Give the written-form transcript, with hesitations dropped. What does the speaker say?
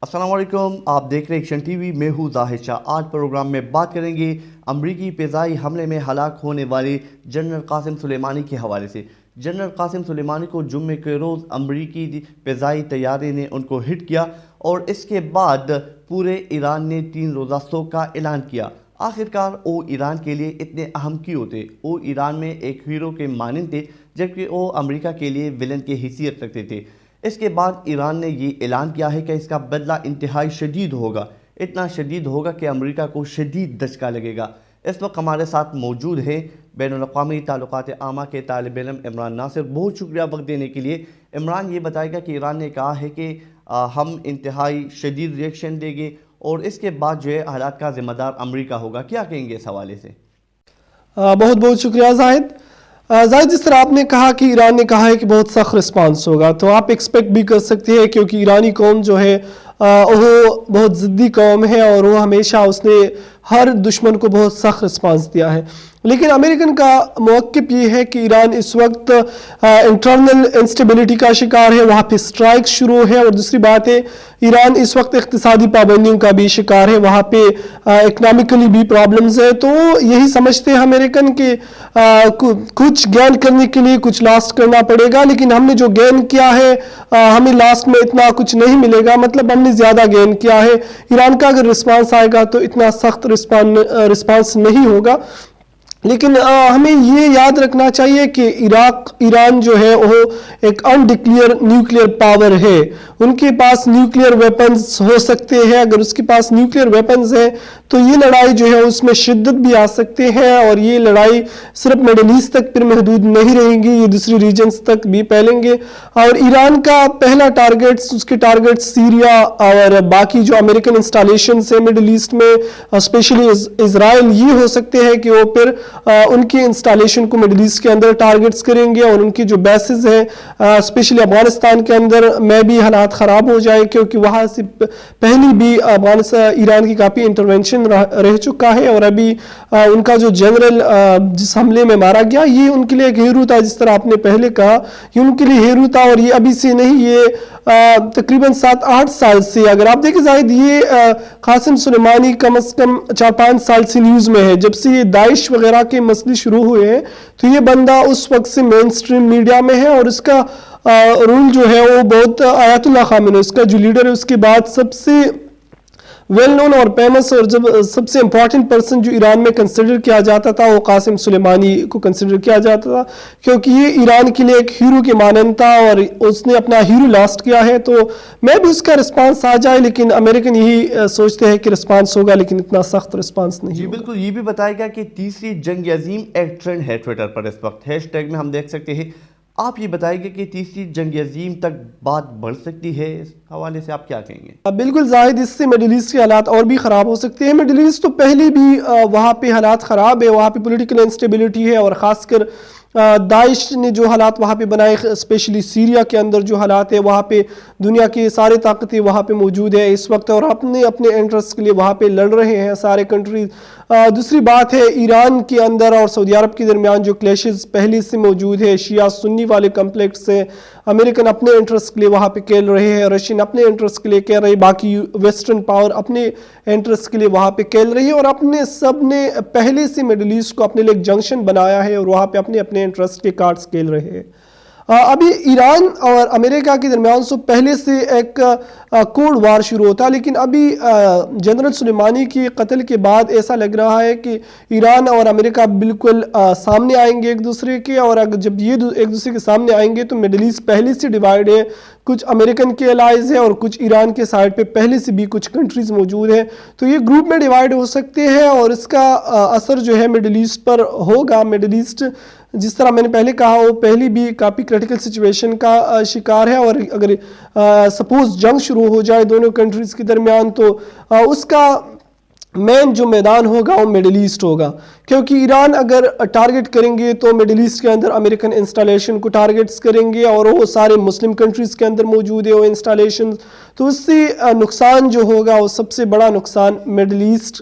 السلام علیکم، آپ دیکھ رہے ہیں ایکشن ٹی وی، میں ہوں زاہد شاہ۔ آج پروگرام میں بات کریں گے امریکی فضائی حملے میں ہلاک ہونے والے جنرل قاسم سلیمانی کے حوالے سے۔ جنرل قاسم سلیمانی کو جمعے کے روز امریکی فضائی طیارے نے ان کو ہٹ کیا اور اس کے بعد پورے ایران نے 3 روزہ سوگ کا اعلان کیا۔ آخرکار وہ ایران کے لیے اتنے اہم کیوں تھے؟ وہ ایران میں ایک ہیرو کے مانند تھے، جبکہ وہ امریکہ کے لیے ولن کی حیثیت رکھتے تھے۔ اس کے بعد ایران نے یہ اعلان کیا ہے کہ اس کا بدلہ انتہائی شدید ہوگا، اتنا شدید ہوگا کہ امریکہ کو شدید دھچکا لگے گا۔ اس وقت ہمارے ساتھ موجود ہیں بین الاقوامی تعلقات عامہ کے طالب علم عمران ناصر۔ بہت شکریہ وقت دینے کے لیے۔ عمران، یہ بتائے گا کہ ایران نے کہا ہے کہ ہم انتہائی شدید ریئیکشن دیں گے اور اس کے بعد جو ہے حالات کا ذمہ دار امریکہ ہوگا، کیا کہیں گے اس حوالے سے؟ بہت بہت شکریہ زاہد۔ جس طرح آپ نے کہا کہ ایران نے کہا ہے کہ بہت سخت رسپانس ہوگا، تو آپ ایکسپیکٹ بھی کر سکتے ہیں، کیونکہ ایرانی قوم جو ہے وہ بہت ضدی قوم ہے اور وہ ہمیشہ اس نے ہر دشمن کو بہت سخت رسپانس دیا ہے۔ لیکن امریکن کا موقف یہ ہے کہ ایران اس وقت انٹرنل انسٹیبلٹی کا شکار ہے، وہاں پہ سٹرائک شروع ہے، اور دوسری بات ہے ایران اس وقت اقتصادی پابندیوں کا بھی شکار ہے، وہاں پہ اکنامکلی بھی پرابلمز ہے۔ تو یہی سمجھتے ہیں امریکن کہ کچھ گین کرنے کے لیے کچھ لاسٹ کرنا پڑے گا، لیکن ہم نے جو گین کیا ہے ہمیں لاسٹ میں اتنا کچھ نہیں ملے گا، مطلب ہم نے زیادہ گین کیا ہے۔ ایران کا اگر رسپانس آئے گا تو اتنا سخت رسپانس نہیں ہوگا، لیکن ہمیں یہ یاد رکھنا چاہیے کہ ایران جو ہے وہ ایک انڈکلیئر نیوکلیئر پاور ہے، ان کے پاس نیوکلیئر ویپنز ہو سکتے ہیں۔ اگر اس کے پاس نیوکلیئر ویپنز ہیں تو یہ لڑائی جو ہے اس میں شدت بھی آ سکتے ہیں، اور یہ لڑائی صرف مڈل ایسٹ تک پھر محدود نہیں رہیں گی، یہ دوسری ریجنز تک بھی پھیلیں گے۔ اور ایران کا پہلا ٹارگٹ، اس کے ٹارگٹ سیریا اور باقی جو امریکن انسٹالیشنز ہیں مڈل ایسٹ میں، اسپیشلی اسرائیل، یہ ہو سکتے ہیں کہ وہ پھر ان کی انسٹالیشن کو مڈل ایسٹ کے اندر ٹارگٹس کریں گے، اور ان کی جو بیسز ہیں اسپیشلی افغانستان کے اندر میں بھی حالات خراب ہو جائے، کیونکہ وہاں سے پہلی بھی ایران کی کافی انٹرونشن رہ چکا ہے، اور ابھی ان کا جو جنرل جس حملے میں مارا گیا یہ ان کے لیے ایک ہیرو تھا، جس طرح آپ نے پہلے کہا یہ ان کے لیے ہیرو تھا، اور یہ ابھی سے نہیں، یہ تقریباً 7-8 سال سے، اگر آپ دیکھیں زاہد، یہ قاسم سلیمانی کم از کم 4-5 سال سے نیوز میں ہے، جب سے یہ داعش وغیرہ کے مسئلے شروع ہوئے ہیں تو یہ بندہ اس وقت سے مین سٹریم میڈیا میں ہے، اور اس کا رول جو ہے وہ بہت آیت اللہ خامنہ، اس کا جو لیڈر ہے، اس کے بعد سب سے ویل نون اور فیمس اور جب سب سے امپورٹنٹ پرسن جو ایران میں کنسیڈر کیا جاتا تھا وہ قاسم سلیمانی کو کنسیڈر کیا جاتا تھا، کیونکہ یہ ایران کے لیے ایک ہیرو کے مانند تھا اور اس نے اپنا ہیرو لاسٹ کیا ہے۔ تو میں بھی اس کا رسپانس آ جائے، لیکن امریکن یہی سوچتے ہیں کہ رسپانس ہوگا، لیکن اتنا سخت رسپانس نہیں ہوگا۔ بالکل، یہ بھی بتائے گا کہ تیسری جنگ عظیم ایک ٹرینڈ ہے ٹویٹر پر اس وقت، ہیش ٹیگ میں ہم دیکھ سکتے ہیں۔ آپ یہ بتائیں گے کہ تیسری جنگ عظیم تک بات بڑھ سکتی ہے، اس حوالے سے آپ کیا کہیں گے؟ بالکل زاہد، اس سے مڈل ایسٹ کے حالات اور بھی خراب ہو سکتے ہیں۔ مڈل ایسٹ تو پہلے بھی وہاں پہ حالات خراب ہے، وہاں پہ پولیٹیکل انسٹیبلٹی ہے، اور خاص کر داعش نے جو حالات وہاں پہ بنائے، اسپیشلی سیریا کے اندر جو حالات ہے، وہاں پہ دنیا کی سارے طاقتیں وہاں پہ موجود ہے اس وقت، اور اپنے انٹرسٹ کے لیے وہاں پہ لڑ رہے ہیں سارے کنٹریز۔ دوسری بات ہے ایران کے اندر اور سعودی عرب کے درمیان جو کلیشز پہلے سے موجود ہے، شیعہ سنی والے کمپلیکس ہیں، امریکن اپنے انٹرسٹ کے لیے وہاں پہ کھیل رہے ہیں، رشین اپنے انٹرسٹ کے لیے کہہ رہے ہیں، باقی ویسٹرن پاور اپنے انٹرسٹ کے لیے وہاں پہ کھیل رہی ہے، اور اپنے سب نے پہلے سے مڈل ایسٹ کو اپنے لیے ایک جنکشن بنایا ہے، اور وہاں پہ اپنے انٹرسٹ کے کارڈز کھیل رہے ہیں۔ ابھی ایران اور امریکہ کے درمیان سے پہلے سے ایک کولڈ وار شروع ہوتا، لیکن ابھی جنرل سلیمانی کی قتل کے بعد ایسا لگ رہا ہے کہ ایران اور امریکہ بالکل سامنے آئیں گے ایک دوسرے کے، اور جب یہ ایک دوسرے کے سامنے آئیں گے تو مڈل ایسٹ پہلے سے ڈیوائیڈ ہے، کچھ امریکن کے الائز ہیں اور کچھ ایران کے سائڈ پہ پہلے سے بھی کچھ کنٹریز موجود ہیں، تو یہ گروپ میں ڈیوائیڈ ہو سکتے ہیں، اور اس کا اثر جو ہے مڈل ایسٹ پر ہوگا۔ مڈل ایسٹ جس طرح میں نے پہلے کہا وہ پہلی بھی کافی کرٹیکل سچویشن کا شکار ہے، اور اگر سپوز جنگ شروع ہو جائے دونوں کنٹریز کے درمیان تو اس کا مین جو میدان ہوگا وہ مڈل ایسٹ ہوگا، کیونکہ ایران اگر ٹارگٹ کریں گے تو مڈل ایسٹ کے اندر امریکن انسٹالیشن کو ٹارگٹس کریں گے، اور وہ سارے مسلم کنٹریز کے اندر موجود ہے وہ انسٹالیشن، تو اس سے نقصان جو ہوگا وہ سب سے بڑا نقصان مڈل ایسٹ